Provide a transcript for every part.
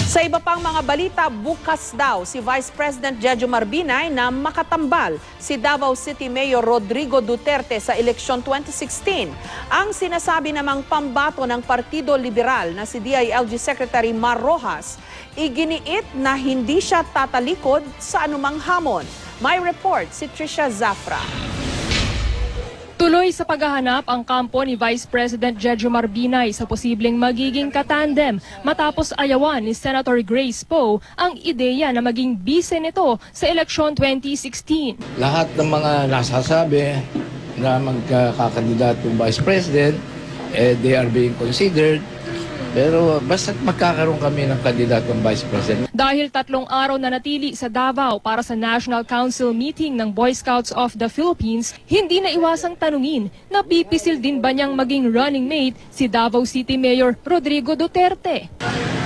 Sa iba pang mga balita, bukas daw si Vice President Jejomar Binay na makatambal si Davao City Mayor Rodrigo Duterte sa eleksyon 2016. Ang sinasabi namang pambato ng Partido Liberal na si DILG Secretary Mar Rojas, iginiit na hindi siya tatalikod sa anumang hamon. May report si Trisha Zafra. Tuloy sa paghahanap ang kampo ni Vice President Jejomar Binay sa posibleng magiging katandem matapos ayawan ni Senator Grace Poe ang ideya na maging bise nito sa eleksyon 2016. Lahat ng mga nasasabi na magkakakandidatong Vice President, they are being considered. Pero basta magkakaroon kami ng kandidatong Vice President. Dahil 3 araw na natili sa Davao para sa National Council meeting ng Boy Scouts of the Philippines, hindi na iwasang tanungin na pipisil din ba niyang maging running mate si Davao City Mayor Rodrigo Duterte.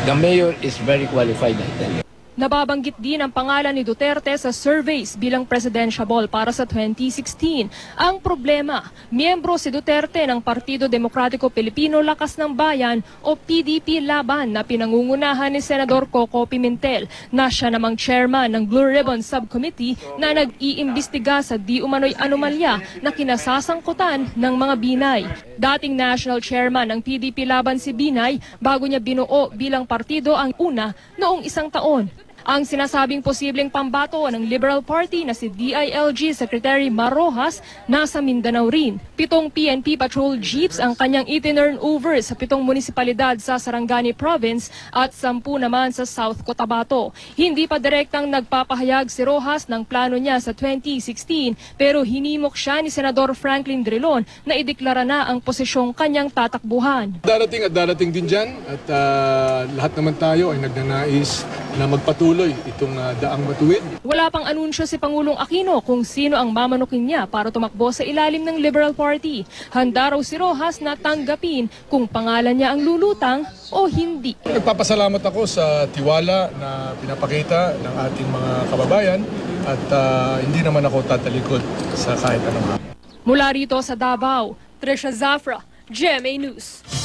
The mayor is very qualified, I tell you. Nababanggit din ang pangalan ni Duterte sa surveys bilang presidentiable para sa 2016. Ang problema, miyembro si Duterte ng Partido Demokratiko Pilipino Lakas ng Bayan o PDP Laban na pinangungunahan ni Senador Coco Pimentel na siya namang chairman ng Blue Ribbon Subcommittee na nag-iimbestiga sa di umano'y anomalya na kinasasangkutan ng mga Binay. Dating national chairman ng PDP Laban si Binay bago niya binuo bilang partido ang una noong 1 taon. Ang sinasabing posibleng pambato ng Liberal Party na si DILG Secretary Mar Rojas nasa Mindanao rin. 7 PNP patrol jeeps ang kanyang itinurn over sa 7 munisipalidad sa Sarangani Province at 10 naman sa South Cotabato. Hindi pa direktang nagpapahayag si Rojas ng plano niya sa 2016 pero hinimok siya ni Senador Franklin Drilon na ideklara na ang posisyong kanyang tatakbuhan. Darating din dyan at lahat naman tayo ay nagnanais na magpatuloy itong daang matuwid. Wala pang anunsyo si Pangulong Aquino kung sino ang mamanukin niya para tumakbo sa ilalim ng Liberal Party. Handa raw si Rojas na tanggapin kung pangalan niya ang lulutang o hindi. Nagpapasalamat ako sa tiwala na pinapakita ng ating mga kababayan at hindi naman ako tatalikod sa kahit anong. Mula rito sa Davao, Trisha Zafra, GMA News.